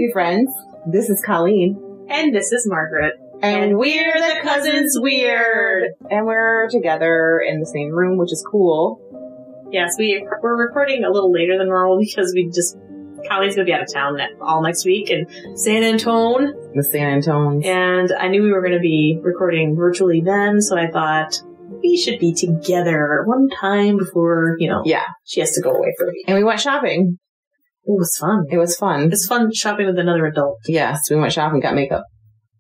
Hey friends, this is Colleen. And this is Margaret. And we're the Cousins Weird. And we're together in the same room, which is cool. Yes, we're recording a little later than normal because Colleen's going to be out of town all next week in San Antone. The San Antone. And I knew we were going to be recording virtually then, so I thought we should be together one time before, she has to go away for a week. And we went shopping. It was fun. It was fun. It's fun shopping with another adult. Yes, we went shopping, got makeup.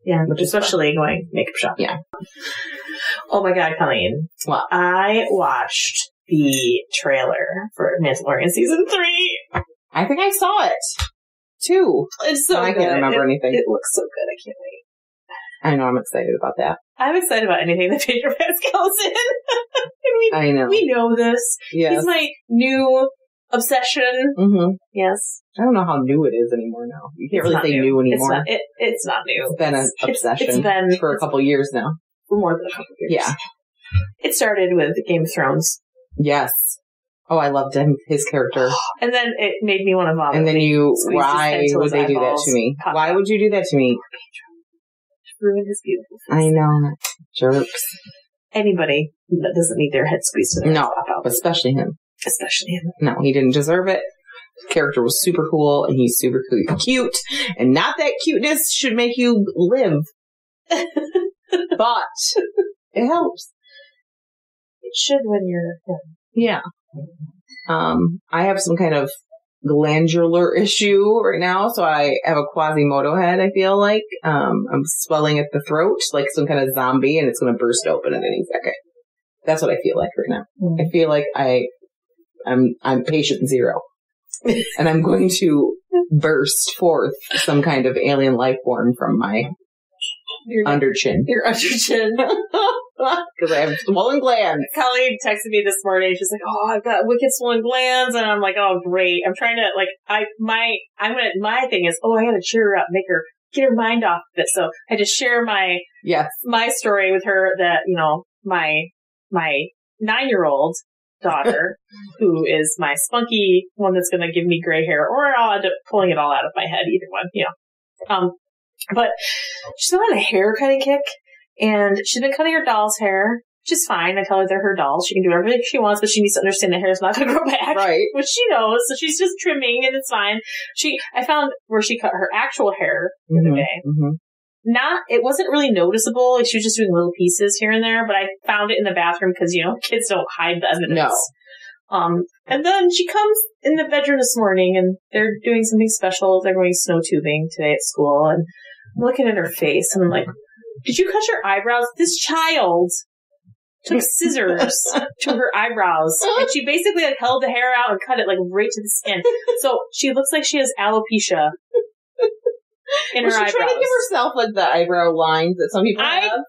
Yeah, especially going makeup shopping. Yeah. Oh my God, Colleen. What? I watched the trailer for Mandalorian Season 3. I think I saw it, too. It's so good. I can't remember anything. It looks so good. I can't wait. I know, I'm excited about that. I'm excited about anything that Pedro Pascal's in. I know. We know this. Yes. He's my new obsession. Mm-hmm. Yes. I don't know how new it is anymore now. You can't really say new anymore. It's not new. It's been an obsession it's been for a couple years now. For more than a couple years. Yeah. It started with Game of Thrones. Yes. Oh, I loved him, his character. And then it made me want to vomit. And then why would they do that to me? Why would you do that to me? Ruin his beautiful face. I know. Jerks. Anybody that doesn't need their head squeezed to their No, especially him. Especially him. No, he didn't deserve it. His character was super cool, and he's super cute. And not that cuteness should make you live. But it helps. It should when you're him. Yeah. I have some kind of glandular issue right now, so I have a Quasimodo head, I feel like. I'm swelling at the throat, like some kind of zombie, and it's going to burst open at any second. That's what I feel like right now. Mm-hmm. I feel like I'm patient zero. And I'm going to burst forth some kind of alien life form from my underchin. Your underchin. Because I have swollen glands. Colleen texted me this morning. She's like, "Oh, I've got wicked swollen glands," and I'm like, "Oh, great." I'm trying to my thing is, I got to cheer her up, get her mind off of it. So I just share my story with her that my 9-year-old daughter, who is my spunky one that's going to give me gray hair, or I'll end up pulling it all out of my head, either one, But she's been on a hair cutting kick, and she's been cutting her doll's hair, which is fine. I tell her they're her dolls. She can do everything she wants, but she needs to understand the hair is not going to grow back. Right. Which she knows, so she's just trimming, and it's fine. I found where she cut her actual hair the other day. Mm-hmm. It wasn't really noticeable. Like, she was just doing little pieces here and there, but I found it in the bathroom because, kids don't hide the evidence. No. And then she comes in the bedroom this morning, and they're doing something special. They're going snow tubing today at school, and I'm looking at her face, and I'm like, "Did you cut your eyebrows?" This child took scissors to her eyebrows, and she basically held the hair out and cut it right to the skin. So she looks like she has alopecia in her eyebrows. Was she trying to give herself the eyebrow lines that some people have?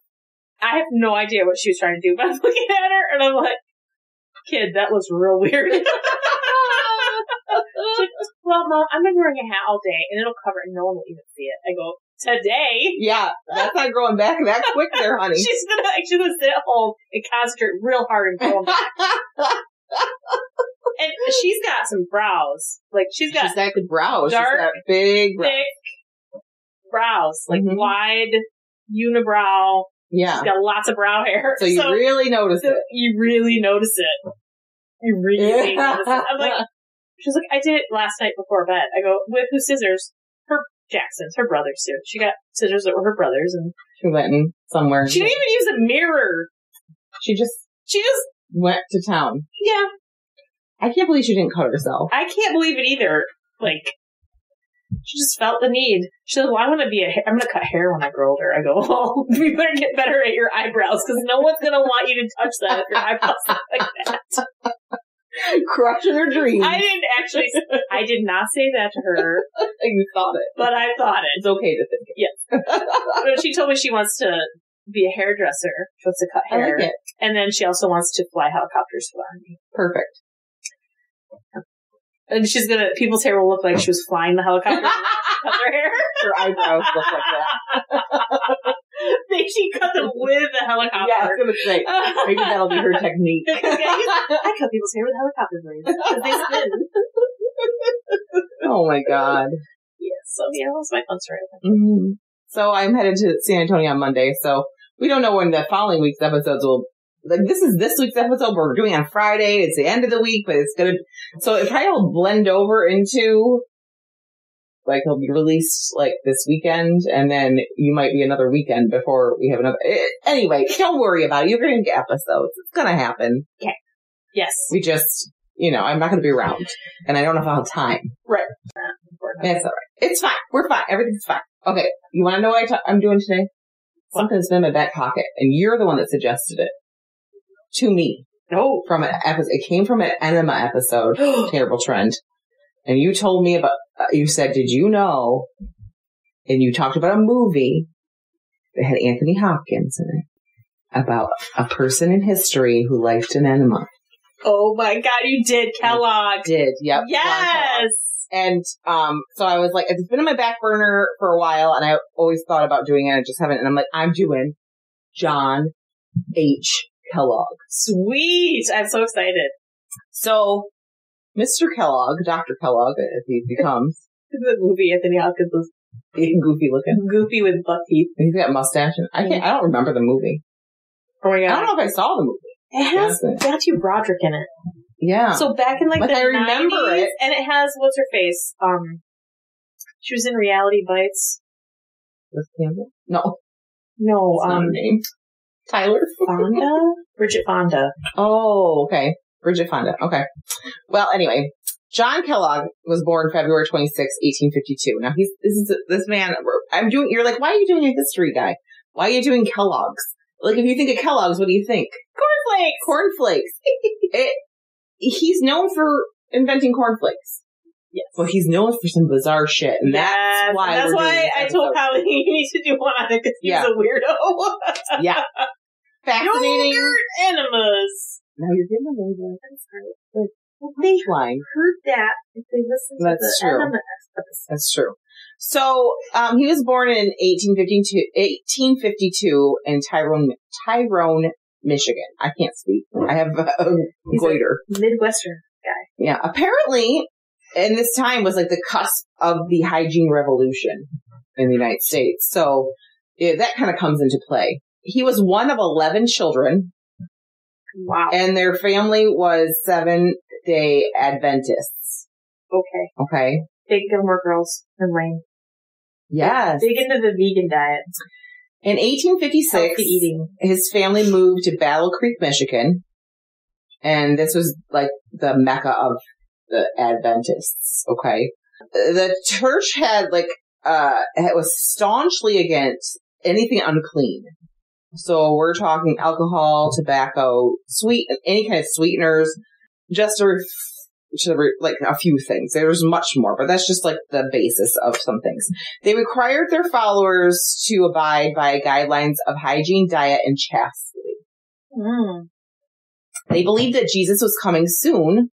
I have no idea what she was trying to do, but I'm looking at her, and I'm like, "Kid, that looks real weird." She's like, "Well, Mom, I'm going to be wearing a hat all day, and it'll cover it, and no one will even see it." I go, "Today?" Yeah, that's not growing back that quick there, honey. She's gonna sit at home and concentrate real hard and grow back. And she's got some brows. She's got good brows. Dark, she's got big, thick brows. Mm-hmm. Wide, unibrow. Yeah. She's got lots of brow hair. So you really notice it. You really notice it. You really notice it. I'm like, she's like, "I did it last night before bed." I go, "With whose scissors?" Jackson's, her brother's too. She got scissors that were her brother's, and she went in somewhere. She didn't even use a mirror. She just went to town. Yeah. I can't believe she didn't cut herself. I can't believe it either. She just felt the need. She said, "Well, I'm going to cut hair when I grow older." I go, "Well, you better get better at your eyebrows, because no one's going to want you to touch that if your eyebrows look like that." Crushing her dreams. I did not say that to her. You thought it. But I thought it. It's okay to think it. Yeah. But she told me she wants to be a hairdresser. She wants to cut hair. I like it. And then she also wants to fly helicopters for the Army. Perfect. And people's hair will look like she was flying the helicopter. Cut their hair. Her eyebrows look like that. She cut them with the helicopter. Yeah, I was going to say, maybe that'll be her technique. I cut people's hair with helicopter blades. Because they spin. Oh my God. Yes. So, yeah, that's my fun story. Mm-hmm. So I'm headed to San Antonio on Monday. So we don't know when the following week's episodes will. Like, this is this week's episode. We're doing on Friday. It's the end of the week, but it's gonna. So it probably will blend over into. Like, it'll be released, like, this weekend, and then you might be another weekend before we have another... Anyway, don't worry about it. You're going to get episodes. It's going to happen. Okay. Yes. We just, I'm not going to be around, and I don't know if I'll have time. Right. That's all right. It's fine. We're fine. Everything's fine. Okay. You want to know what I'm doing today? Something's been in my back pocket, and you're the one that suggested it to me. Oh. From an episode. It came from an enema episode. Terrible trend. And you told me about... you said, did you know, and you talked about a movie that had Anthony Hopkins in it, about a person in history who liked an enema. Oh my God, you did, Kellogg. I did, yep. Yes! And so I was like, it's been on my back burner for a while, and I always thought about doing it, I just haven't, and I'm like, I'm doing John H. Kellogg. Sweet! I'm so excited. So... Mr. Kellogg, Dr. Kellogg, as he becomes. The movie Anthony Hopkins was goofy looking. Goofy with buck teeth. He's got a mustache. I don't remember the movie. Oh my God. I don't know if I saw the movie. It has Matthew Broderick in it. Yeah. So back in the I remember 90s, it. and it has, what's her face? She was in Reality Bites. Liz Campbell? No. No, name. Tyler? Fonda? Bridget Fonda. Oh, okay. Bridget Fonda. Okay. Well, anyway, John Kellogg was born February 26, 1852. Now this man, you're like, why are you doing a history guy? Why are you doing Kellogg's? Like, if you think of Kellogg's, what do you think? Cornflakes. He's known for inventing cornflakes. Yes. Well, he's known for some bizarre shit. And that's why I told Holly he needs to do one on it because he's a weirdo. Yeah. Fascinating. Yogurt enemas. Now you're giving away the... I'm sorry. They heard that if they listen to the enema episode. That's true. So, he was born in 1852 in Tyrone, Michigan. I can't speak. I have a goiter. Midwestern guy. Yeah. Apparently, in this time was like the cusp of the hygiene revolution in the United States. So, that kind of comes into play. He was one of 11 children. Wow. And their family was Seventh-day Adventists. Okay. Big Gilmore Girls and Lane. Yes. Big into the vegan diet. In 1856, his family moved to Battle Creek, Michigan. And this was like the mecca of the Adventists. Okay. The church had it was staunchly against anything unclean. So we're talking alcohol, tobacco, any kind of sweeteners, just like a few things. There's much more, but that's just like the basis of some things. They required their followers to abide by guidelines of hygiene, diet, and chastity. Mm. They believed that Jesus was coming soon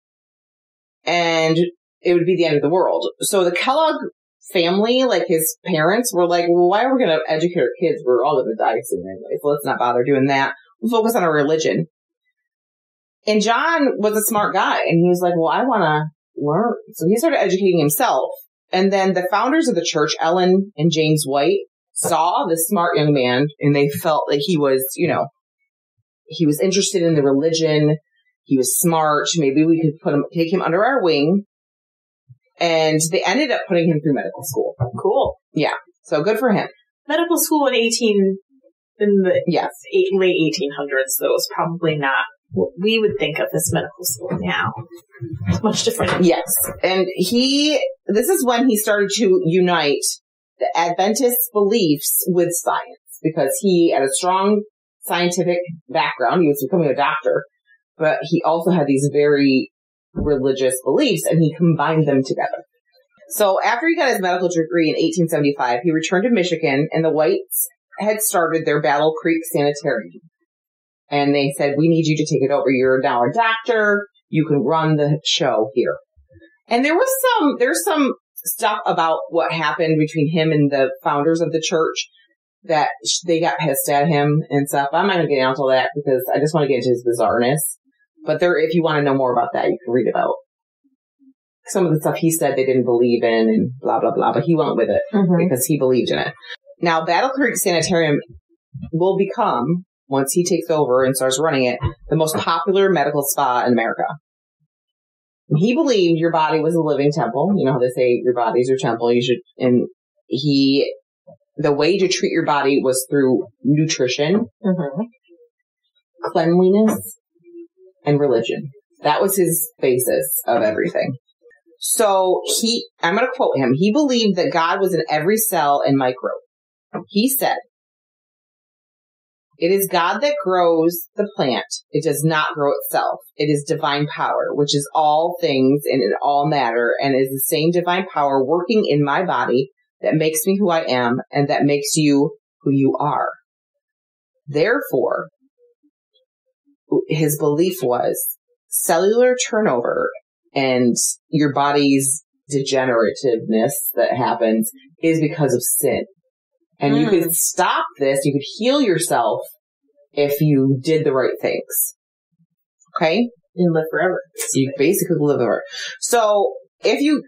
and it would be the end of the world. So the Kellogg family, like his parents, were like, well, why are we going to educate our kids? We're all going to die soon anyway, so let's not bother doing that. We'll focus on our religion. And John was a smart guy, and he was like, well, I want to learn. So he started educating himself. And then the founders of the church, Ellen and James White, saw this smart young man, and they felt like he was, he was interested in the religion. He was smart. Maybe we could take him under our wing. And they ended up putting him through medical school. Cool. Yeah. So good for him. Medical school in the late 1800s, though, was probably not what we would think of as medical school now. It's much different. Yes. And this is when he started to unite the Adventist beliefs with science, because he had a strong scientific background. He was becoming a doctor, but he also had these very religious beliefs, and he combined them together. So after he got his medical degree in 1875, he returned to Michigan, and the Whites had started their Battle Creek Sanitarium. And they said, we need you to take it over. You're now a doctor. You can run the show here. And there's some stuff about what happened between him and the founders of the church that they got pissed at him and stuff. I'm not going to get into that because I just want to get into his bizarreness. But if you want to know more about that, you can read about some of the stuff he said they didn't believe in and blah, blah, blah, but he went with it because he believed in it. Now, Battle Creek Sanitarium will become, once he takes over and starts running it, the most popular medical spa in America. He believed your body was a living temple. You know how they say your body's your temple. The way to treat your body was through nutrition, cleanliness, and religion. That was his basis of everything. So I'm going to quote him. He believed that God was in every cell and microbe. He said, "It is God that grows the plant. It does not grow itself. It is divine power, which is all things and in all matter, and is the same divine power working in my body that makes me who I am and that makes you who you are." Therefore, his belief was cellular turnover and your body's degenerativeness that happens is because of sin. And you could stop this, you could heal yourself if you did the right things. Okay? And live forever. So you basically live forever. So if you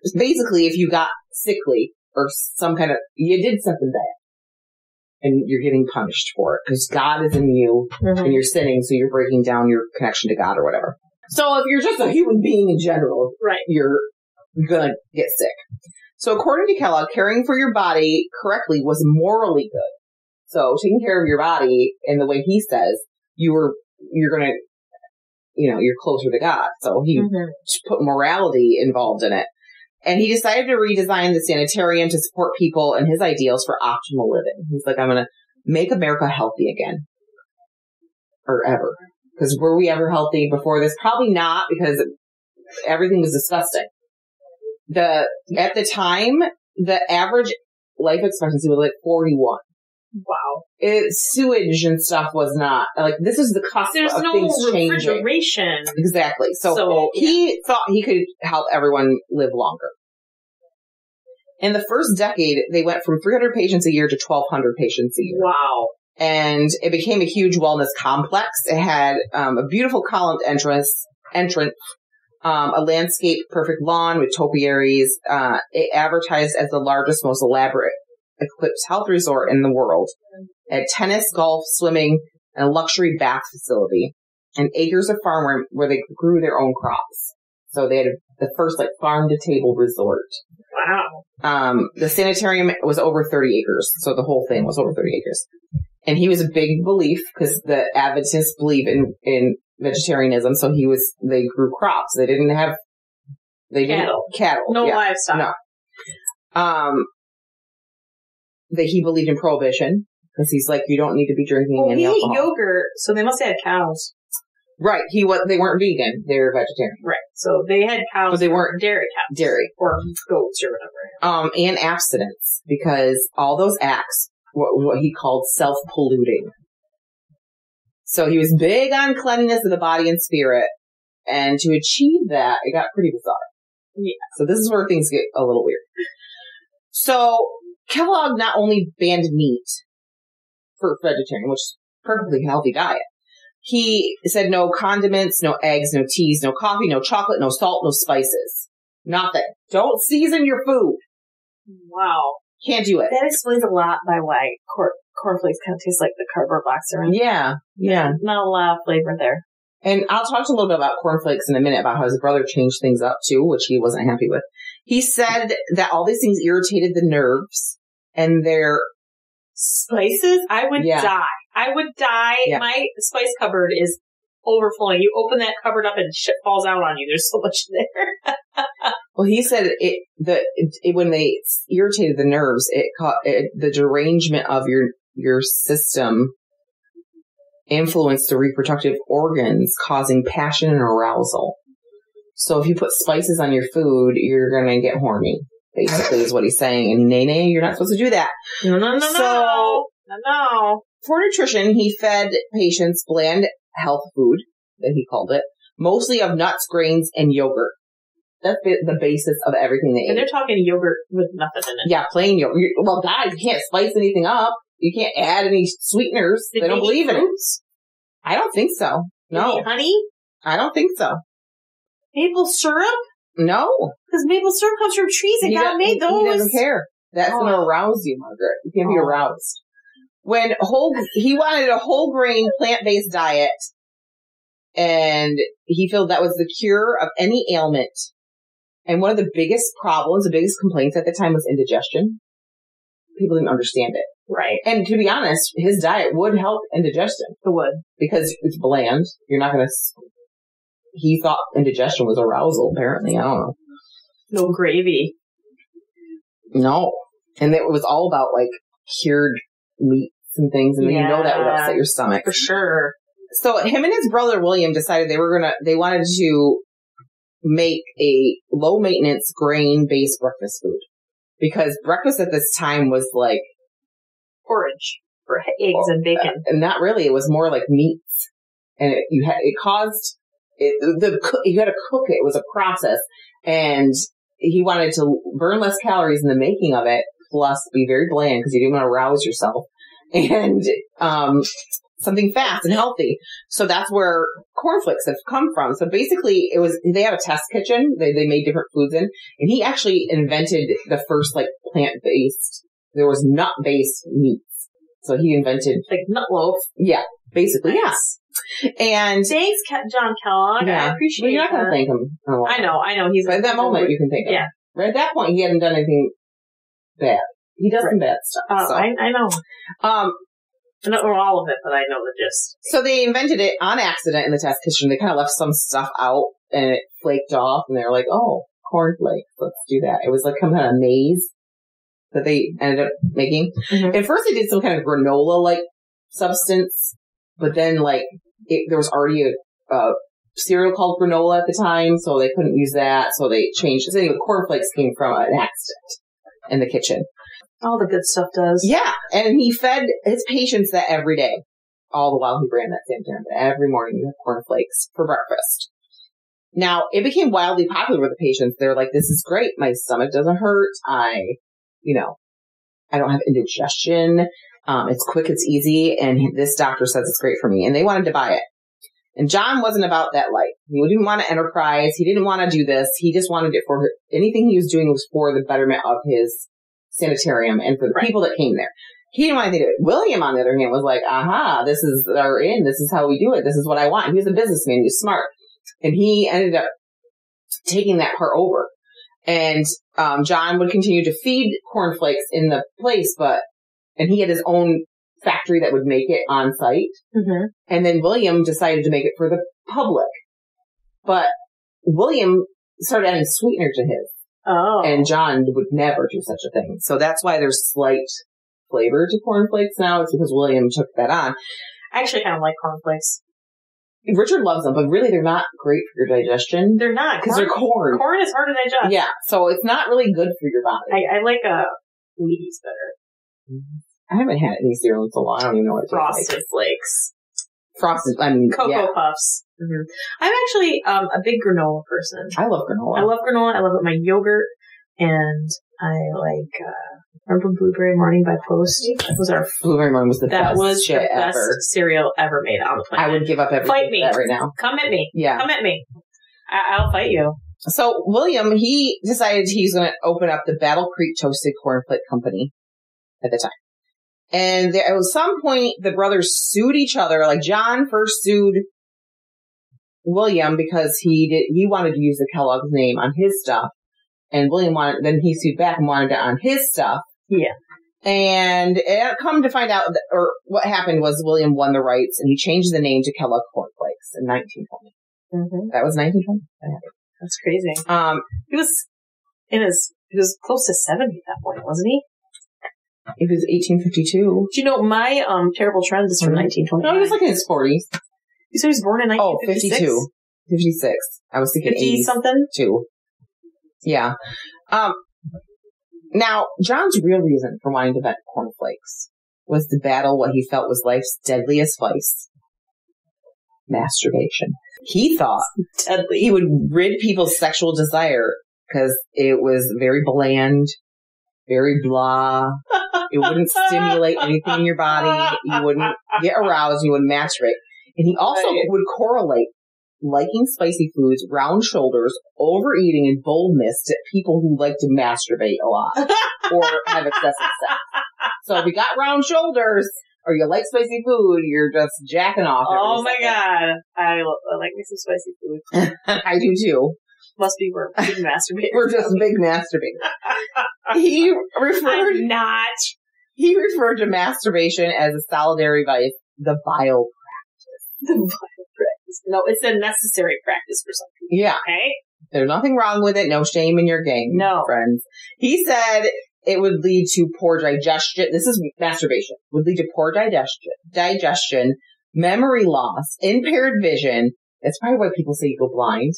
got sickly or some kind of, you did something bad and you're getting punished for it because God is in you and you're sinning, so you're breaking down your connection to God or whatever. So if you're just a human being in general, you're going to get sick. So according to Kellogg, caring for your body correctly was morally good. So taking care of your body in the way he says, you're going to, you're closer to God. So he put morality involved in it. And he decided to redesign the sanitarium to support people and his ideals for optimal living. He's like, I'm going to make America healthy again. Or ever. Because were we ever healthy before this? Probably not, because everything was disgusting. At the time, the average life expectancy was like 41. Wow. Sewage and stuff was not, like, this is the cusp of things changing. There's no refrigeration. Exactly. So he thought he could help everyone live longer. In the first decade, they went from 300 patients a year to 1,200 patients a year. Wow. And it became a huge wellness complex. It had a beautiful columned entrance, a landscape perfect lawn with topiaries. It advertised as the largest, most elaborate equipped health resort in the world. It had tennis, golf, swimming, and a luxury bath facility, and acres of farm where they grew their own crops. So they had the first farm to table resort. Wow. The sanitarium was over 30 acres. So the whole thing was over 30 acres. And he was a big belief because the Adventists believe in vegetarianism. So they grew crops. They didn't have, cattle. No livestock. No. He believed in prohibition because he's like, you don't need to be drinking any alcohol. He ate yogurt, so they must have had cows. Right. They weren't vegan. They were vegetarian. Right. So they had cows. But they weren't dairy cows. Dairy. Or goats or whatever. And abstinence, because all those acts, what he called self-polluting. So he was big on cleanliness of the body and spirit. And to achieve that, it got pretty bizarre. Yeah. So this is where things get a little weird. So Kellogg not only banned meat for vegetarian, which is a perfectly healthy diet. He said no condiments, no eggs, no teas, no coffee, no chocolate, no salt, no spices. Nothing. Don't season your food. Wow. Can't do it. That explains a lot by why cornflakes kind of taste like the cardboard box around. Yeah. Not a lot of flavor there. And I'll talk a little bit about cornflakes in a minute, about how his brother changed things up too, which he wasn't happy with. He said that all these things irritated the nerves and their spices. I would die. I would die. Yeah. My spice cupboard is overflowing. You open that cupboard up and shit falls out on you. There's so much there. Well, he said when they irritated the nerves, the derangement of your system influenced the reproductive organs, causing passion and arousal. So if you put spices on your food, you're going to get horny, basically, is what he's saying. And nay, you're not supposed to do that. No. For nutrition, he fed patients bland health food, that he called it, mostly of nuts, grains, and yogurt. That's the basis of everything they ate. And they're talking yogurt with nothing in it. Yeah, plain yogurt. Well, guys, you can't spice anything up. You can't add any sweeteners. They don't believe in it. I don't think so. No. Honey? I don't think so. Maple syrup? No. Because maple syrup comes from trees. And God made those. He doesn't care. That's going to arouse you, Margaret. You can't be aroused. He wanted a whole grain, plant-based diet, and he felt that was the cure of any ailment. And one of the biggest problems, the biggest complaints at the time was indigestion. People didn't understand it. Right. And to be honest, his diet would help indigestion. It would. Because it's bland. You're not going to... He thought indigestion was arousal, apparently. I don't know. No gravy. No. And it was all about, like, cured meats and things. And you know that would upset your stomach. For sure. So him and his brother, William, decided they wanted to make a low-maintenance, grain-based breakfast food. Because breakfast at this time was like... porridge for eggs and bacon. Not really. It was more like meats. And you had to cook it. It was a process. And he wanted to burn less calories in the making of it, plus be very bland because you didn't want to rouse yourself. And something fast and healthy. So that's where cornflakes have come from. So basically, they had a test kitchen. They made different foods in. And he actually invented the first, like, plant-based. There was nut-based meats. So he invented... like nut loaf. Yeah. Basically, nice. Yeah. And... thanks, John Kellogg. Yeah. I appreciate it. You're not going to thank him. I know. But at that moment, you can thank him. Yeah. Right at that point, he hadn't done anything bad. He does some bad stuff. So. I know. I don't know all of it, but I know the gist. So they invented it on accident in the test kitchen. They kind of left some stuff out, and it flaked off, and they were like, oh, cornflakes, let's do that. It was like some kind of maize that they ended up making. Mm-hmm. At first, they did some kind of granola-like substance, but then, like, there was already a cereal called granola at the time, so they couldn't use that, so they changed it. So anyway, cornflakes came from an accident in the kitchen. All the good stuff does. Yeah, and he fed his patients that every day, all the while he ran that same time. Every morning, you have cornflakes for breakfast. Now, it became wildly popular with the patients. They're like, this is great. My stomach doesn't hurt. I don't have indigestion. It's quick, it's easy, and this doctor says it's great for me. And they wanted to buy it. And John wasn't about that life. He didn't want to enterprise. He didn't want to do this. He just wanted it for anything he was doing was for the betterment of his sanitarium and for the people that came there. He didn't want anything to do it. William, on the other hand, was like, aha, this is our in. This is how we do it. This is what I want. He was a businessman. He was smart. And he ended up taking that part over. And John would continue to feed cornflakes in the place, and he had his own factory that would make it on site. Mm-hmm. And then William decided to make it for the public. But William started adding sweetener to his. Oh. And John would never do such a thing. So that's why there's slight flavor to cornflakes now. It's because William took that on. I actually kind of like cornflakes. Richard loves them, but really they're not great for your digestion. They're not. Because they're corn. Corn is hard to digest. Yeah. So it's not really good for your body. I like Wheaties better. I haven't had any cereal in so long. I don't even know what it tastes like. Frosted Flakes. Cocoa Puffs. Mm-hmm. I'm actually a big granola person. I love granola. I love it with my yogurt, and I like remember Blueberry Morning by Post? That was our Blueberry Morning was the best shit ever. That was the best cereal ever made on the planet. I would give up everything Fight me. For that right now. Come at me. Yeah. Come at me. I'll fight you. So William, he decided he's going to open up the Battle Creek Toasted Cornflake Company at the time. And at some point, the brothers sued each other. Like, John first sued William because he wanted to use the Kellogg's name on his stuff. And William then he sued back and wanted it on his stuff. Yeah. And it come to find out, or what happened was William won the rights and he changed the name to Kellogg Cornflakes in 1920. Mm-hmm. That was 1920. That's crazy. He was close to 70 at that point, wasn't he? It was 1852. Do you know my Terrible Trends is from 1920? No, he was like in his 40s. You said he was born in 1956? Oh, 56. I was thinking 50 something? 2. Yeah. Now, John's real reason for wanting to invent cornflakes was to battle what he felt was life's deadliest vice. Masturbation. He thought he would rid people's sexual desire because it was very bland, very blah. It wouldn't stimulate anything in your body. You wouldn't get aroused. You wouldn't masturbate. And he also would correlate liking spicy foods, round shoulders, overeating, and boldness to people who like to masturbate a lot or have excessive sex. So if you got round shoulders or you like spicy food, you're just jacking off. Oh my God. I like me some spicy food. I do too. Must be we're big masturbators. We're just big masturbators. I'm not. He referred to masturbation as a solitary vice, the vile practice. The vile practice. No, it's a necessary practice for some people. Yeah. Okay? There's nothing wrong with it. No shame in your game. No. Friends. He said it would lead to poor digestion. This is masturbation. Would lead to poor digestion, memory loss, impaired vision. That's probably why people say you go blind.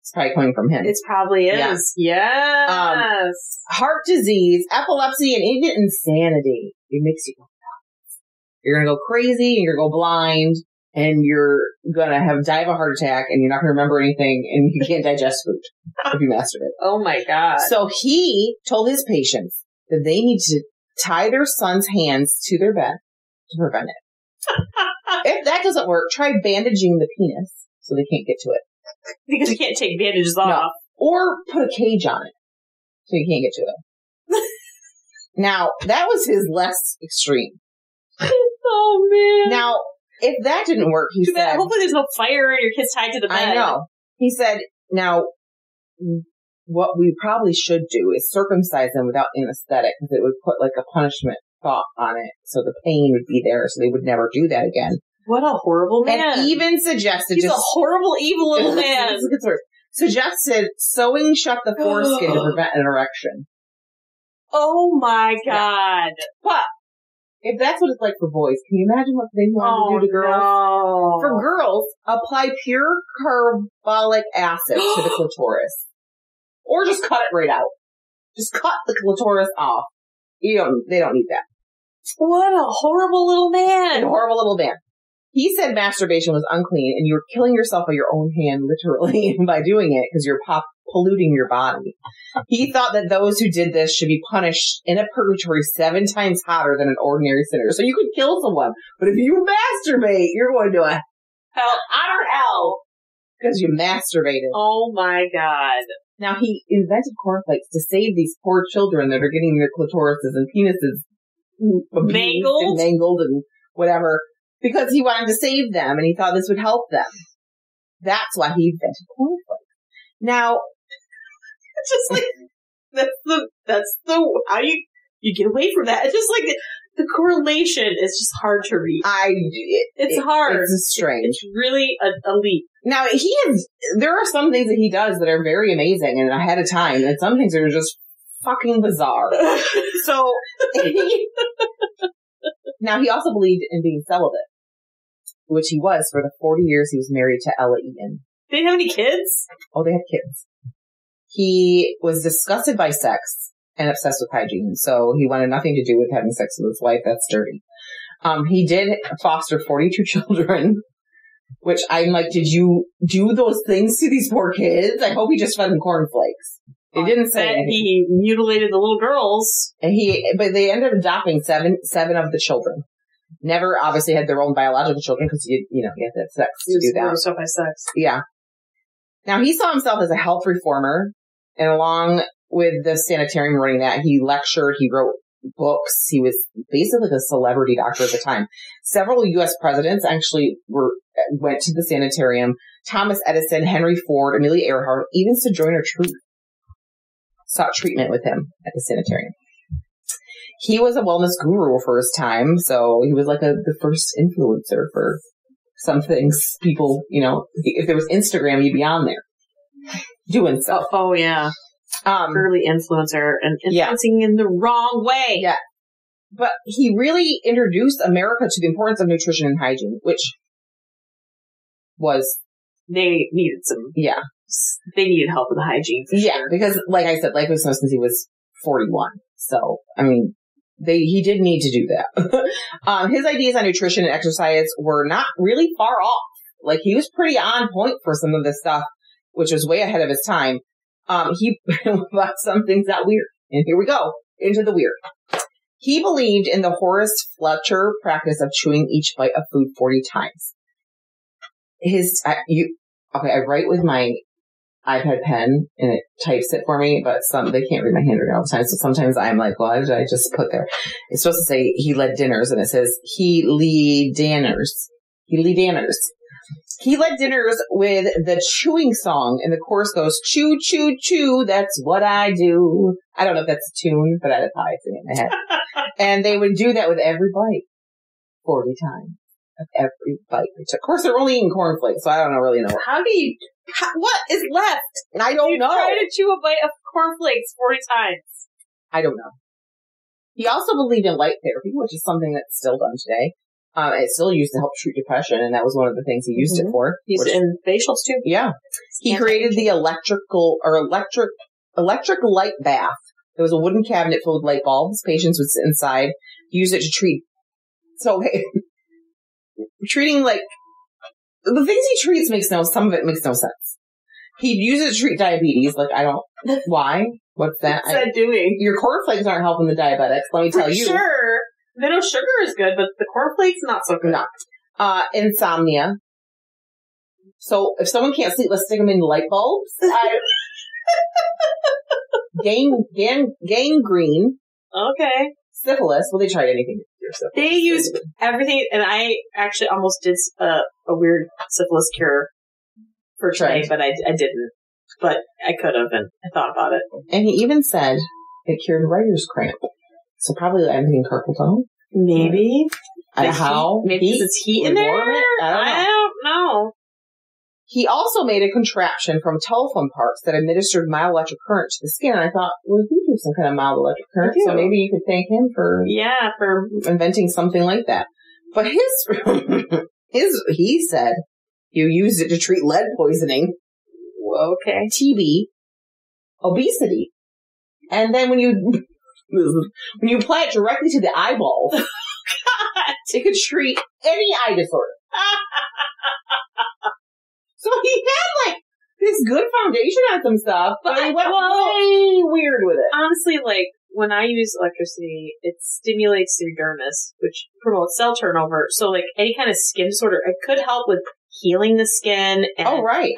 It's probably coming from him. It probably is. Yeah. Yes. Heart disease, epilepsy, and even insanity. It makes you go nuts. You're going to go crazy, and you're going to go blind, and you're going to die of a heart attack, and you're not going to remember anything, and you can't digest food if you masturbate. Oh my God. So he told his patients that they need to tie their son's hands to their bed to prevent it. If that doesn't work, try bandaging the penis so they can't get to it. Because you can't take bandages off. No. Or put a cage on it so you can't get to it. Now, that was his less extreme. Oh, man. Now, if that didn't work, he said... Hopefully there's no fire and your kid's tied to the bed. I know. He said, now, what we probably should do is circumcise them without anesthetic, because it would put like a punishment thought on it, so the pain would be there, so they would never do that again. What a horrible man. And even suggested... He's a horrible, evil little man. Suggested sewing shut the foreskin to prevent an erection. Oh my God. Yeah. But if that's what it's like for boys, can you imagine what they want to do to girls? No. For girls, apply pure carbolic acid to the clitoris. Or just cut it right out. Just cut the clitoris off. They don't need that. What a horrible little man. A horrible little man. He said masturbation was unclean and you were killing yourself by your own hand, literally, by doing it because you're polluting your body. He thought that those who did this should be punished in a purgatory 7 times hotter than an ordinary sinner. So you could kill someone, but if you masturbate, you're going to a hotter hell because you masturbated. Oh my God. Now, he invented cornflakes to save these poor children that are getting their clitorises and penises mangled and whatever. Because he wanted to save them, and he thought this would help them. That's why he invented cornflakes. Now, it's just like that's the how you get away from that. It's just like the correlation is just hard to read. It's hard. It's strange. It's really a leap. Now there are some things that he does that are very amazing and ahead of time, and some things are just fucking bizarre. So. Now, he also believed in being celibate, which he was for the 40 years he was married to Ella Eaton. They didn't have any kids? Oh, they had kids. He was disgusted by sex and obsessed with hygiene, so he wanted nothing to do with having sex with his wife. That's dirty. He did foster 42 children, which I'm like, did you do those things to these poor kids? I hope he just fed them cornflakes. They didn't say anything. He mutilated the little girls. But they ended up adopting seven of the children. Never obviously had their own biological children because you have to have sex to do that. So by sex. Yeah. Now he saw himself as a health reformer, and along with the sanitarium running that, he lectured, he wrote books. He was basically a celebrity doctor at the time. Several U.S. presidents actually went to the sanitarium. Thomas Edison, Henry Ford, Amelia Earhart, even Sojourner Truth sought treatment with him at the sanitarium. He was a wellness guru for his time, so he was like the first influencer for some things. People, if there was Instagram, you'd be on there doing stuff. Oh yeah. Early influencer and influencing in the wrong way. Yeah. But he really introduced America to the importance of nutrition and hygiene, which was... They needed some... Yeah. They needed help with the hygiene. Sure. Because, like I said, life was so since he was 41. So, I mean, he did need to do that. His ideas on nutrition and exercise were not really far off. Like, he was pretty on point for some of this stuff, which was way ahead of his time. He but some things got weird. And here we go, into the weird. He believed in the Horace Fletcher practice of chewing each bite of food 40 times. Okay, I write with my iPad pen and it types it for me, but they can't read my handwriting all the time. So sometimes I'm like, well, why did I just put there? It's supposed to say he led dinners and it says he led dinners. He led dinners with the chewing song and the chorus goes, chew, chew, chew. That's what I do. I don't know if that's a tune, but that's how I sing it in my head. And they would do that with every bite 40 times. Of every bite they took. Of course, they're only eating cornflakes, so I don't really know. What is left? I don't know. Try to chew a bite of cornflakes 40 times. I don't know. He also believed in light therapy, which is something that's still done today. It's still used to help treat depression, and that was one of the things he used it for. He used it in facials too. Yeah. He created the electric light bath. There was a wooden cabinet filled with light bulbs. Patients would sit inside. He used it to treat. So, okay. Treating like the things he treats some of it makes no sense. He'd use it to treat diabetes. Like, I don't, why? What's that? What's that doing? Your cornflakes aren't helping the diabetics. Let me tell you. Sure. Middle sugar is good, but the cornflakes not so good. No. Insomnia. So if someone can't sleep, let's stick them in light bulbs. Gangrene. Okay. Syphilis. Well, they tried anything. They used everything, and I actually almost did a weird syphilis cure for today, but I didn't. But I could have, and I thought about it. And he even said it cured writer's cramp. So probably I'm thinking carpal tunnel. Maybe. How? Maybe because it's heat in there? I don't know. He also made a contraption from telephone parts that administered mild electric current to the skin. And I thought, well, he do some kind of mild electric current, so maybe you could thank him for inventing something like that. But he said you used it to treat lead poisoning. Okay. TB, obesity, and then when you apply it directly to the eyeballs, it could treat any eye disorder. So he had this good foundation on some stuff, but he went way weird with it. Honestly, when I use electricity, it stimulates the dermis, which promotes cell turnover. So any kind of skin disorder, it could help with healing the skin and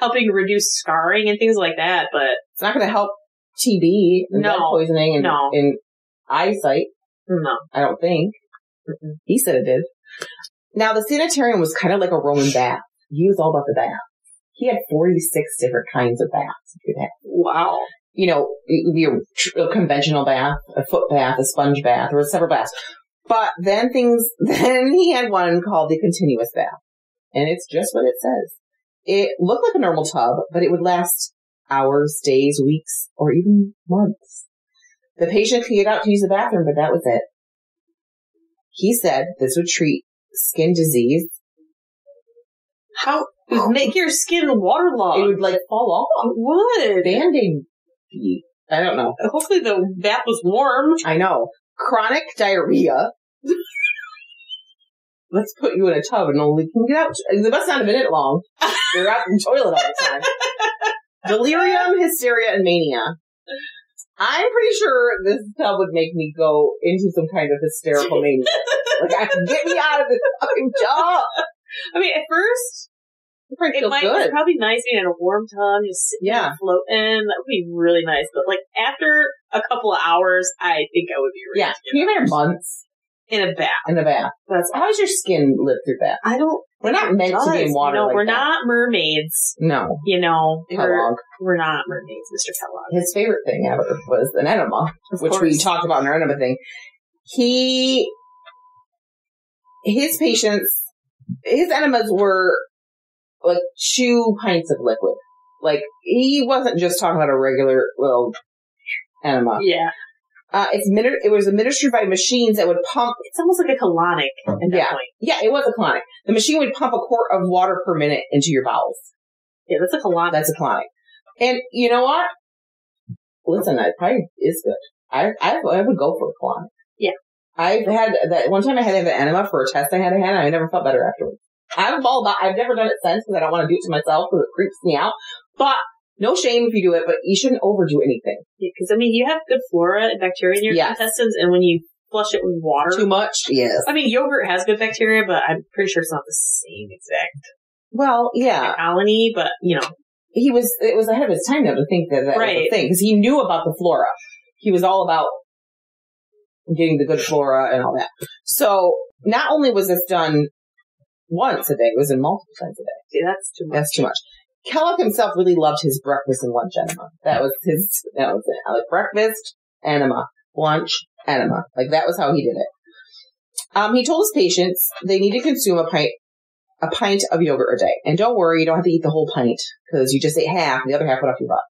helping reduce scarring and things like that. But it's not going to help TB and lead poisoning and eyesight. No, I don't think. Mm-mm. He said it did. Now the sanitarium was kind of like a Roman bath. He was all about the bath. He had 46 different kinds of baths you could have. Wow. It would be a conventional bath, a foot bath, a sponge bath, or several baths. But then he had one called the continuous bath. And it's just what it says. It looked like a normal tub, but it would last hours, days, weeks, or even months. The patient could get out to use the bathroom, but that was it. He said this would treat skin disease. How? It would make your skin waterlogged. It would fall off. It would. Band-Aid. I don't know. Hopefully the bath was warm. I know. Chronic diarrhea. Let's put you in a tub and only can get out. It must not a minute long. You're out in the toilet all the time. Delirium, hysteria, and mania. I'm pretty sure this tub would make me go into some kind of hysterical mania. Get me out of this fucking tub. I mean, at first, it's probably nice being in a warm tub, just sitting and floating. That would be really nice. But after a couple of hours, I think I would be ready. Yeah. Can you imagine months? In a bath. How does your skin live through that? We're not meant to be in water. No, we're not mermaids. No. Kellogg. We're not mermaids, Mr. Kellogg. His favorite thing ever was an enema, which we talked about in our enema thing. His patients, his enemas were 2 pints of liquid. He wasn't just talking about a regular little enema. Yeah. It was administered by machines that would pump. It's almost like a colonic at that point. Yeah, it was a colonic. The machine would pump a quart of water per minute into your bowels. Yeah, that's a colonic. That's a colonic. And you know what? Listen, it probably is good. I would go for a colonic. Yeah. I've had that one time I had to have an enema for a test I had and I never felt better afterwards. I've never done it since because I don't want to do it to myself because it creeps me out. But no shame if you do it, but you shouldn't overdo anything. Yeah, because you have good flora and bacteria in your intestines, and when you flush it with water. Too much? Yes. Yogurt has good bacteria, but I'm pretty sure it's not the same exact Well, yeah. colony, but, you know. It was ahead of his time, though, to think that was the thing. Because he knew about the flora. He was all about getting the good flora and all that. So, not only was this done once a day, it was in multiple times a day. See, that's too much. That's too much. Kellogg himself really loved his breakfast and lunch enema. That was it. Like breakfast, enema. Lunch, enema. Like, that was how he did it. He told his patients they need to consume a pint of yogurt a day. And don't worry, you don't have to eat the whole pint, because you just ate half, and the other half went up your butt.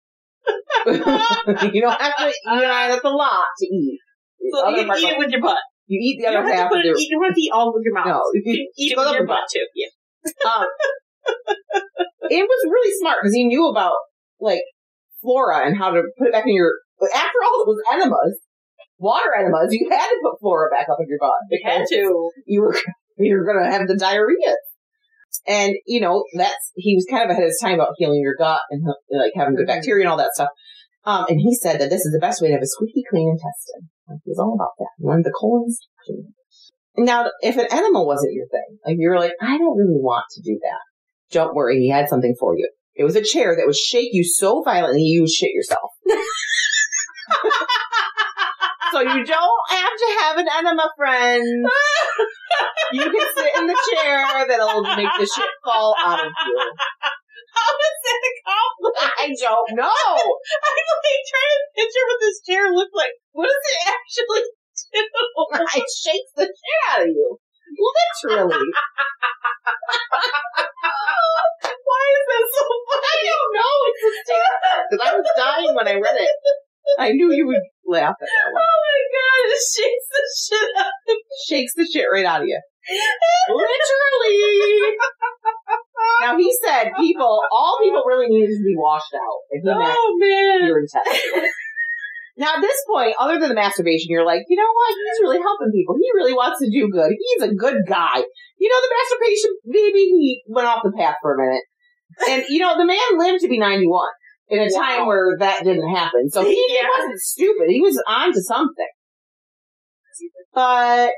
You don't have to, that's a lot to eat. So you can eat it with your butt. You eat the other half. You don't have to eat all with your mouth. No, you can eat it with your butt, too. Yeah. It was really smart, because he knew about, like, flora and how to put it back in your, after all those enemas, water enemas, you had to put flora back up in your butt. You had to. You were going to have the diarrhea. And, he was kind of ahead of his time about healing your gut and, like, having good bacteria and all that stuff. And he said that this is the best way to have a squeaky clean intestine. Like, he was all about that. He wanted the colons clean. Now, if an enema wasn't your thing, like, you were like, I don't really want to do that. Don't worry, he had something for you. It was a chair that would shake you so violently you would shit yourself. So you don't have to have an enema, friends. You can sit in the chair that'll make the shit fall out of you. How is that a compliment? I don't know. I'm like trying to picture what this chair looks like. What does it actually do? It shakes the shit out of you. Literally. Why is that so funny? I don't know. It's hysterical. Because I was dying when I read it. I knew you would laugh at that one. Oh my god, it shakes the shit out of you. Shakes the shit right out of you. Literally. Now, he said all people really need is to be washed out. If he meant your intestines. Now, at this point, other than the masturbation, you're like, you know what? He's really helping people. He really wants to do good. He's a good guy. The masturbation, maybe he went off the path for a minute. And, the man lived to be 91 in a time where that didn't happen. So he wasn't stupid. He was on to something. But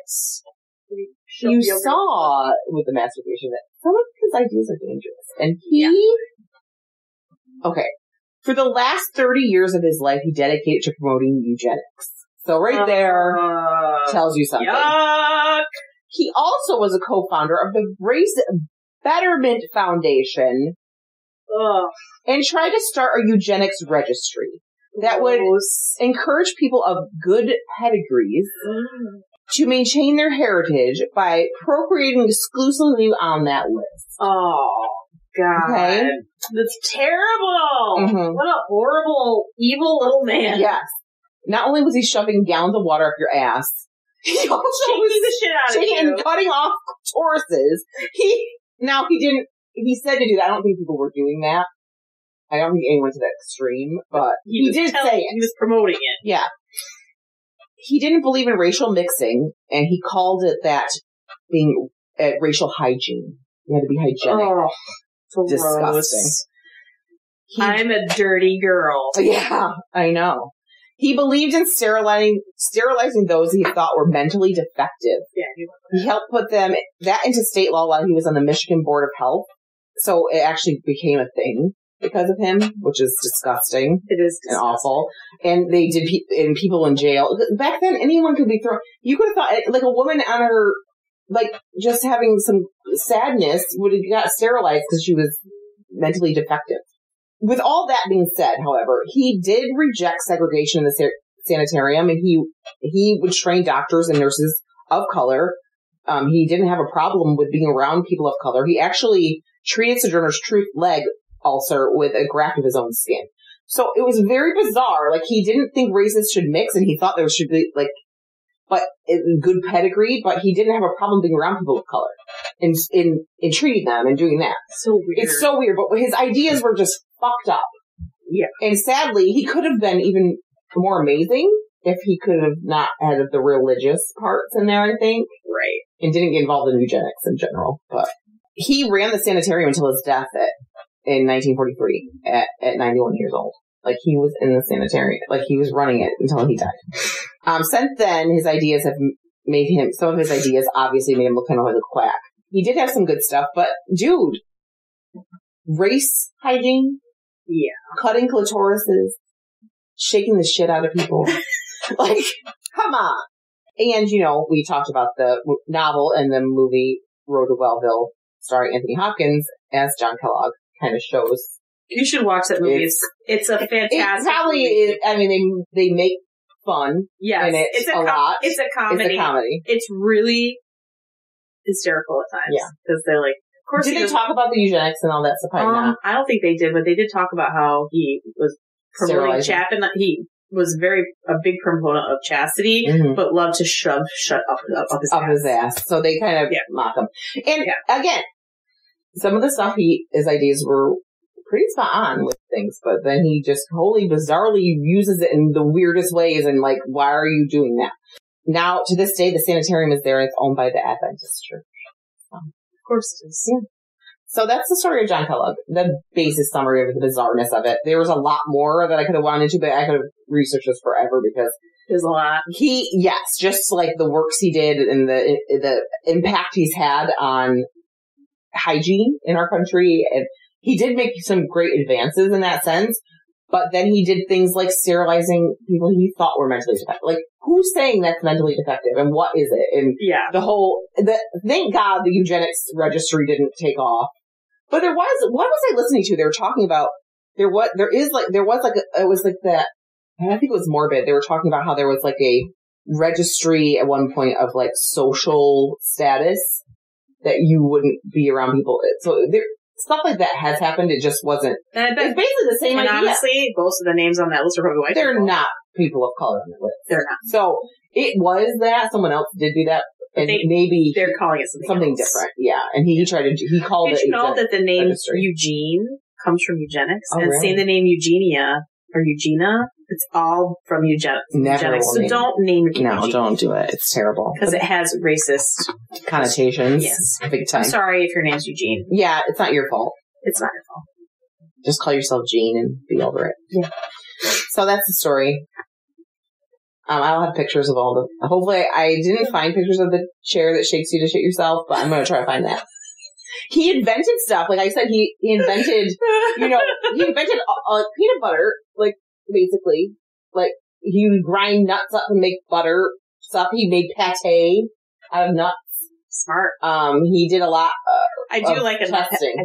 you saw with the masturbation that some of his ideas are dangerous. And okay. For the last 30 years of his life, he dedicated to promoting eugenics. So right there tells you something. Yuck. He also was a co-founder of the Race Betterment Foundation and tried to start a eugenics registry that would encourage people of good pedigrees to maintain their heritage by procreating exclusively on that list. Oh, God. Okay? That's terrible. Mm-hmm. What a horrible, evil little man. Yes. Not only was he shoving gallons of water up your ass, he also was shaking the shit out of you and cutting off toruses. He said to do that. I don't think people were doing that. I don't think anyone to that extreme, but he did say it. He was promoting it. Yeah. He didn't believe in racial mixing, and he called it that being racial hygiene. You had to be hygienic. Oh, disgusting. I'm a dirty girl. Yeah, I know. He believed in sterilizing those he thought were mentally defective. Yeah, he helped put that into state law while he was on the Michigan Board of Health. So it actually became a thing because of him, which is disgusting. It is disgusting. And awful. And they did people in jail. Back then, anyone could be thrown. You could have thought, like, a woman on her, like, just having some sadness would have got sterilized because she was mentally defective. With all that being said, however, he did reject segregation in the sanitarium, and he would train doctors and nurses of color. He didn't have a problem with being around people of color. He actually treated Sojourner's Truth leg ulcer with a graft of his own skin. So it was very bizarre. Like, he didn't think races should mix, and he thought there should be, like, but good pedigree, but he didn't have a problem being around people of color in treating them and doing that. So weird. It's so weird, but his ideas were just fucked up. Yeah. And sadly, he could have been even more amazing if he could have not had the religious parts in there, I think. Right. And didn't get involved in eugenics in general. But he ran the sanitarium until his death in 1943 at 91 years old. Like, he was in the sanitarium. Like, he was running it until he died. Since then, his ideas have made him, some of his ideas obviously made him look kind of like a quack. He did have some good stuff, but dude, race hygiene. Yeah. Cutting clitorises. Shaking the shit out of people. Like, come on. And, we talked about the novel and the movie Road to Wellville, starring Anthony Hopkins as John Kellogg, kind of shows. You should watch that movie. It's a fantastic It probably movie. is. I mean, they make fun. Yes. And it's a lot. It's a comedy. It's a comedy. It's really hysterical at times. Yeah. Because they're like, of course. Did they talk about the eugenics and all that stuff? I don't think they did, but they did talk about how he was promoting he was a big proponent of chastity, but loved to shove up his ass. So they kind of mock him. And again, some of the stuff his ideas were pretty spot on with things, but then he just wholly bizarrely uses it in the weirdest ways. And like, why are you doing that? Now, to this day, the sanitarium is there. It's owned by the Adventist Church. Of course it is. Yeah. So that's the story of John Kellogg, the basic summary of the bizarreness of it. There was a lot more that I could have gone into, but I could have researched this forever because there's a lot. Just like the works he did and the impact he's had on hygiene in our country. And he did make some great advances in that sense, but then he did things like sterilizing people he thought were mentally defective. Like, who's saying that's mentally defective and what is it? And thank God the eugenics registry didn't take off. But what was I listening to? They were talking about, I think it was Morbid. They were talking about how there was like a registry at one point of like social status that you wouldn't be around people. So stuff like that has happened. It just wasn't. It's basically the same idea. Honestly, most of the names on that list are probably white They're people. not people of color on the list. They're not. So it was that. Someone else did do that. And maybe they're calling it something different. Yeah. And he called it. Did you know that the name Eugene comes from eugenics? Oh, and really? saying the name Eugenia or Eugenia, it's all from eugenics. So don't name it. No, don't do it. It's terrible. Because it has racist connotations. Yes. Big time. I'm sorry if your name's Eugene. Yeah, it's not your fault. It's not your fault. Just call yourself Gene and be over it. Yeah. So that's the story. I'll have pictures of all the. Hopefully, I didn't find pictures of the chair that shakes you to shit yourself, but I'm going to try to find that. He invented stuff. Like I said, he invented, he invented peanut butter, like, basically. Like, he would grind nuts up and make butter stuff. He made pate out of nuts. Smart. He did a lot I do like a nut pate.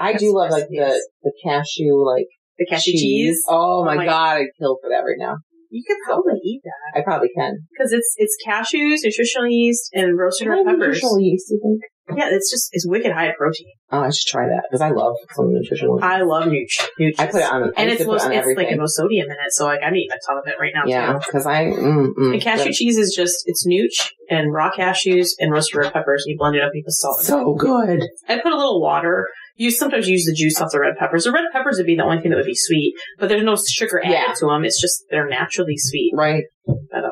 I do love, like, the cashew, like, the cashew cheese. Oh my God, I'd kill for that right now. You could probably eat that. I probably can. Because it's cashews, nutritional yeast, and roasted red peppers. Nutritional yeast, you think? Yeah, it's wicked high protein. Oh, I should try that because I love some nutritional yeast. I love Nooch. I put it on, and it's like no sodium in it, so like I'm eating a ton of it right now. Yeah, because and cashew cheese is it's Nooch and raw cashews and roasted red peppers, and you blend it up and you put salt. So good. I put a little water. You sometimes use the juice off the red peppers. The red peppers would be the only thing that would be sweet, but there's no sugar added to them. It's just they're naturally sweet. Right. But,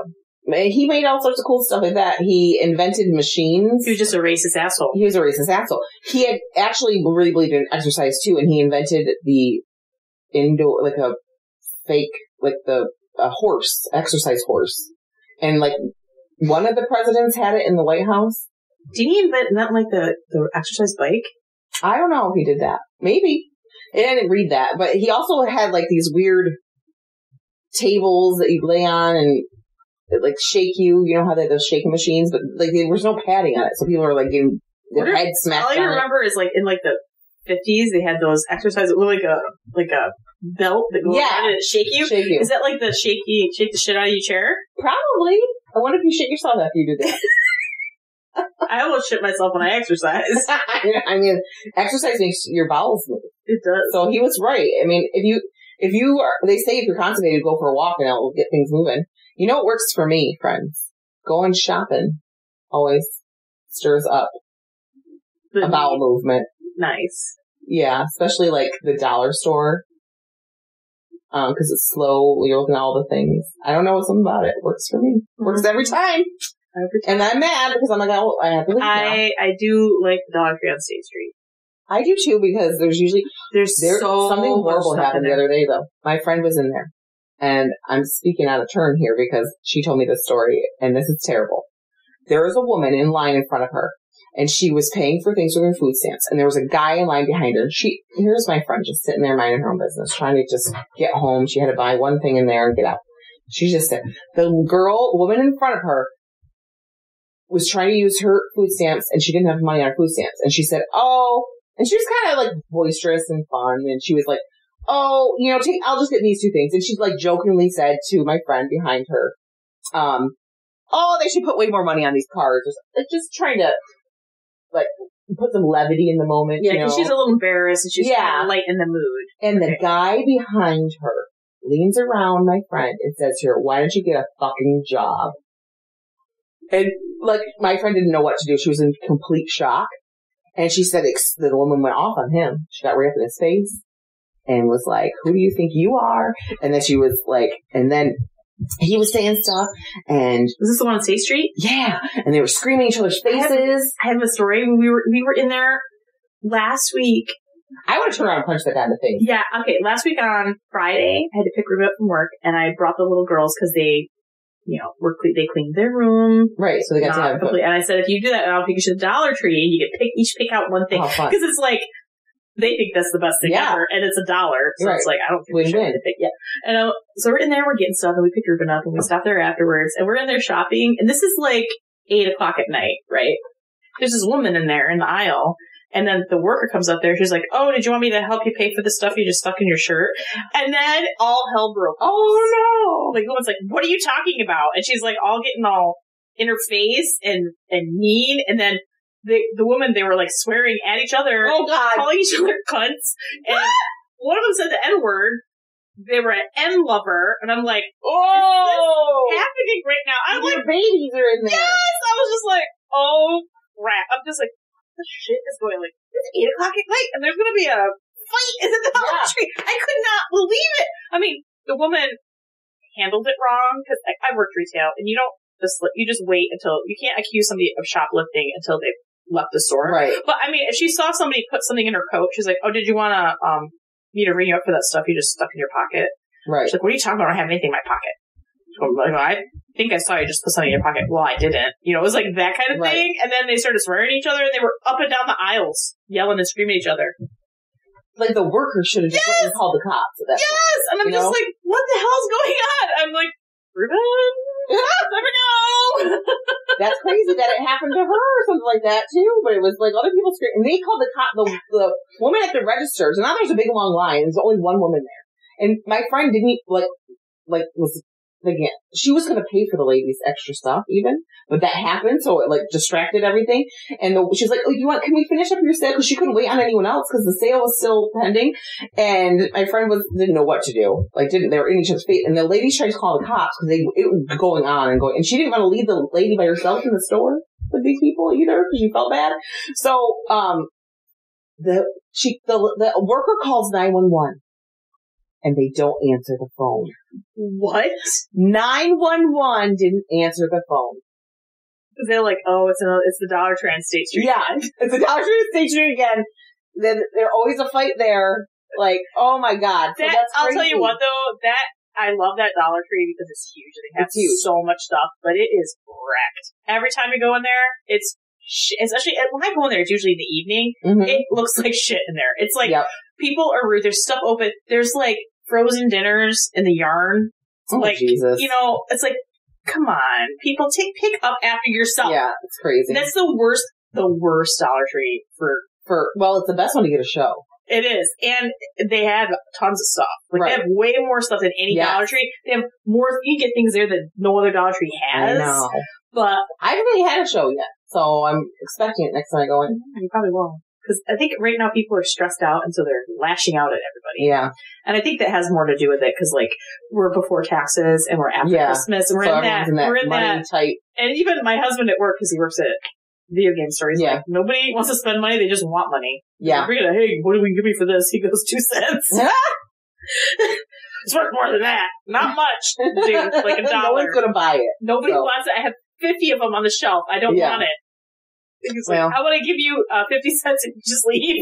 he made all sorts of cool stuff like that. He invented machines. He was just a racist asshole. He was a racist asshole. He had actually really believed in exercise too, and he invented the indoor, like a fake, like a horse, exercise horse. And like one of the presidents had it in the White House. Did he invent like the exercise bike? I don't know if he did that. Maybe. I didn't read that. But he also had like these weird tables that you'd lay on and like shake you. You know how they have those shaking machines? But like there was no padding on it. So people were like getting their heads smacked on it. All I remember is like in like the 50s, they had those exercises that look like a belt that goes around and it shake you. Is that like the shake the shit out of your chair? Probably. I wonder if you shit yourself after you do that. I almost shit myself when I exercise. I mean, exercise makes your bowels move. It does. So he was right. I mean, if you are, they say if you're constipated, go for a walk and it will get things moving. You know what works for me, friends? Going shopping always stirs up a bowel movement. Nice. Yeah, especially like the dollar store. Because it's slow. You're looking at all the things. I don't know what's something about it. It works for me. Works every time. And I'm mad because I'm like, oh, I have to leave now. I do like the Dollar Tree on State Street. I do too because there's something horrible happened the other day though. My friend was in there, and I'm speaking out of turn here because she told me this story, and this is terrible. There was a woman in line in front of her, and she was paying for things with her food stamps, and there was a guy in line behind her. Here's my friend just sitting there minding her own business, trying to just get home. She had to buy one thing in there and get out. She's just sitting. The woman in front of her was trying to use her food stamps, and she didn't have money on her food stamps. And she said, oh, and she was kind of like boisterous and fun, and she was like, oh, I'll just get these two things. And she like jokingly said to my friend behind her, oh, they should put way more money on these cards. Like, just trying to, like, put some levity in the moment. Yeah, because she's a little embarrassed and she's kind of light in the mood. And the guy behind her leans around my friend and says to her, why don't you get a fucking job? And, like, my friend didn't know what to do. She was in complete shock. And she said the woman went off on him. She got right up in his face and was like, who do you think you are? And then she was like, and then he was saying stuff, and was this the one on State Street? Yeah, and they were screaming each other's faces. I have a story. We were in there last week. I want to turn around and punch that guy in the face. Yeah, okay. Last week on Friday, I had to pick Ruben up from work, and I brought the little girls because they, they cleaned their room. Right, so they got to have complete. And I said, if you do that, I'll take you to the Dollar Tree, and you can each pick out one thing. Because it's like, they think that's the best thing ever, and it's $1. So it's like, I don't think we should pick yet. And so we're in there, we're getting stuff, and we pick Ruben up, and we stop there afterwards, and we're in there shopping, and this is like 8 o'clock at night, right? There's this woman in there in the aisle, and then the worker comes up there, she's like, oh, did you want me to help you pay for the stuff you just stuck in your shirt? And then all hell broke. Oh no! Like, the woman's like, what are you talking about? And she's like, all getting all in her face and mean, and then the woman, they were like swearing at each other, calling each other cunts, and one of them said the N-word. They were an N-lover, and I'm like, oh, is this happening right now? I'm like, babies are in there. Yes, I was just like, oh crap! I'm just like, what the shit is going on? Like, it's 8 o'clock at night, and there's gonna be a fight in the Dollar Tree. I could not believe it. I mean, the woman handled it wrong because I worked retail, and you just wait until you can't accuse somebody of shoplifting until they've left the store. Right. But I mean, if she saw somebody put something in her coat, she's like, oh, did you want to, me to ring you up for that stuff you just stuck in your pocket? Right. She's like, what are you talking about? I don't have anything in my pocket. I'm like, well, I think I saw you just put something in your pocket. Well, I didn't. It was like that kind of thing. And then they started swearing at each other, and they were up and down the aisles, yelling and screaming at each other. Like, the worker should have just went and called the cops at that point. Yes! And I'm just like, what the hell's going on? I'm like, Ruben? Never know. That's crazy that it happened to her or something like that too. But it was like other people screaming. And they called the woman at the register. So now there's a big long line. There's only one woman there. And my friend didn't was again. She was going to pay for the lady's extra stuff even, but that happened, so it like distracted everything. And she's like, "Oh, can we finish up your sale?" Because she couldn't wait on anyone else because the sale was still pending. And my friend didn't know what to do. They were in each other's face. And the lady tried to call the cops because it was going on and going. And she didn't want to leave the lady by herself in the store with these people either because she felt bad. So the worker calls 911. And they don't answer the phone. What? 911 didn't answer the phone. Because they're like, oh, it's the Dollar Tree on State Street. Yeah, it's the Dollar Tree on State Street again. Then there's always a fight there. Like, oh my God. So that's I'll tell you what though, I love that Dollar Tree because it's huge. They have so much stuff, but it is wrecked. Every time you go in there, it's especially when I go in there, it's usually in the evening. Mm-hmm. It looks like shit in there. It's like people are rude. There's stuff open. There's like frozen dinners in the yarn. Jesus. It's like, come on, people pick up after yourself. Yeah, it's crazy. That's the worst Dollar Tree well, it's the best one to get a show. It is. And they have tons of stuff. They have way more stuff than any Dollar Tree. They have more, you can get things there that no other Dollar Tree has. I know. But I haven't really had a show yet, so I'm expecting it next time I go in. You probably won't. Because I think right now people are stressed out, and so they're lashing out at everybody. Yeah. And I think that has more to do with it, because, we're before taxes, and we're after Christmas, and we're in that money type. And even my husband at work, because he works at video game stores, like, nobody wants to spend money, they just want money. Yeah. Hey, what do we give me for this? He goes, 2 cents. It's worth more than that. Not much, dude. Like $1. No one's going to buy it. Nobody wants it. I have 50 of them on the shelf. I don't want it. He's like, I want to give you 50 cents and just leave.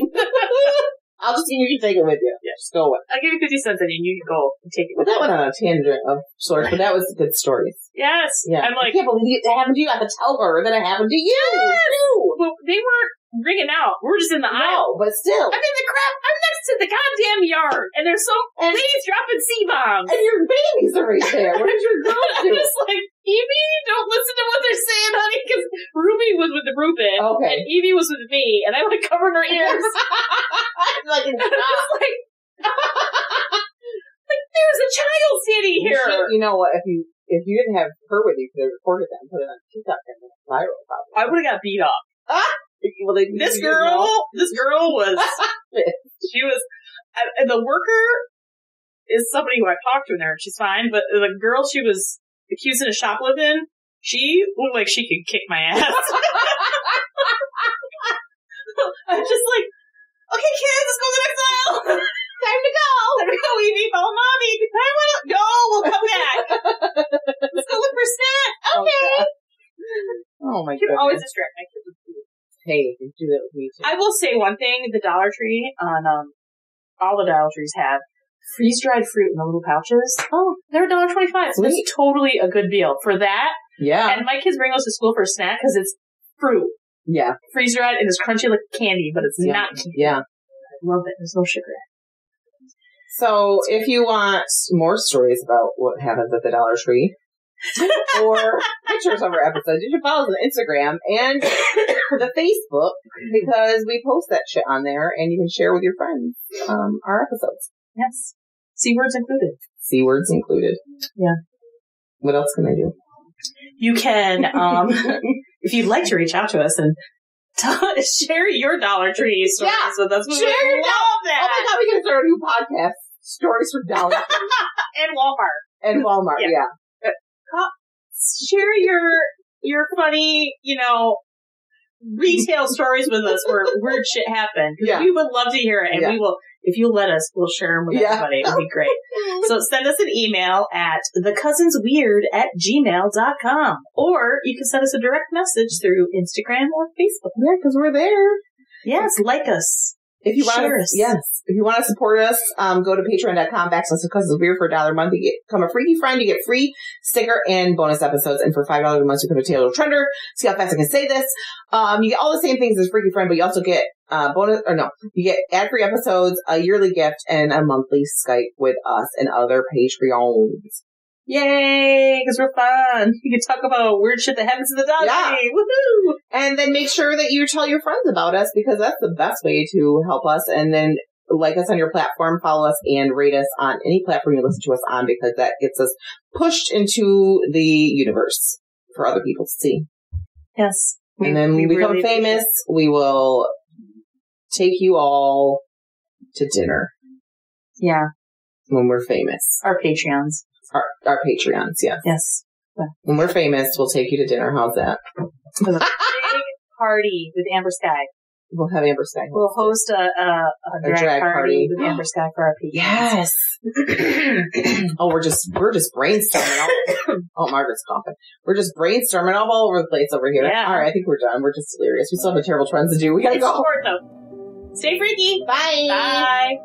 I'll just see if you can take it with you. Yeah. Just go with. I'll give you 50 cents and you can go and take it. But that went on a tangent of sorts, but that was good stories. Yes. Yeah. I'm like, I can't believe it happened to you. I have to tell her that it happened to you. yes! Too. Well, they weren't ringing out. We're just in the aisle. No, but still. I'm in the crap. I'm next to the goddamn yard, and there's some ladies dropping C-bombs. And your babies are right there. What did your girls do? I'm just like, Evie, don't listen to what they're saying, honey, because Ruby was with Ruben, Okay. and Evie was with me, and I like covered her ears. like, like, there's a child sitting here. You know what? If you didn't have her with you, you could have recorded that and put it on TikTok and then viral. Probably. I would have got beat up. Well, This girl was, she was, and the worker is somebody who I talked to in there, and she's fine, but the girl she was accusing of shoplifting, she looked like she could kick my ass. I'm just like, okay, kids, let's go to the next aisle. Time to go. Time to go, Evie. Follow mommy. No, we'll come back. Let's go look for snacks. Okay. Oh my You can goodness. always distract my kids with food. Hey, you do that with me too. I will say one thing, the Dollar Tree on, all the Dollar Trees have freeze-dried fruit in the little pouches. Oh, they're $1.25. So that's totally a good deal for that. Yeah. And my kids bring those to school for a snack because it's fruit. Yeah. Freeze-dried and it's crunchy like candy, but it's not candy. Yeah. I love it. There's no sugar. So if you want more stories about what happens at the Dollar Tree or pictures of our episodes, you should follow us on Instagram and the Facebook because we post that shit on there and you can share with your friends our episodes. Yes. C-words included. C-words included. Yeah. What else can I do? You can, if you'd like to reach out to us and share your Dollar Tree stories with us. We would love that. Oh my God, we can start a new podcast. Stories from Dollar Tree. And Walmart. And Walmart, yeah. Share your funny, retail stories with us where weird shit happened. Yeah. We would love to hear it. And we will, if you let us, we'll share them with everybody. It would be great. So send us an email at thecousinsweird@gmail.com. Or you can send us a direct message through Instagram or Facebook. Yeah, because we're there. Yes, like us. If you want Share us, us. yes. If you want to support us, go to patreon.com/thecousinsweird for $1 a month. You become a freaky friend. You get free sticker and bonus episodes. And for $5 a month, you become a Taylor Trender. See how fast I can say this. You get all the same things as freaky friend, but you also get you get ad-free episodes, a yearly gift, and a monthly Skype with us and other Patreons. Yay! Because we're fun. You can talk about weird shit that happens in the Dollar Tree. Woohoo! And then make sure that you tell your friends about us because that's the best way to help us. And then like us on your platform, follow us, and rate us on any platform you listen to us on because that gets us pushed into the universe for other people to see. Yes. And then when we become really famous, we will take you all to dinner. Yeah. When we're famous. Our Patreons. Our Patreons, yes. Yes. When we're famous, we'll take you to dinner. How's that? With a big party with Amber Sky. We'll have Amber Sky. We'll host a drag party with Amber Sky for our Patreons. Yes. Oh, we're just brainstorming. Oh, Margaret's coughing. We're just brainstorming all over the place over here. Yeah. All right, I think we're done. We're just delirious. We still have a terrible trends to do. We gotta go. Short, though. Stay freaky. Bye. Bye.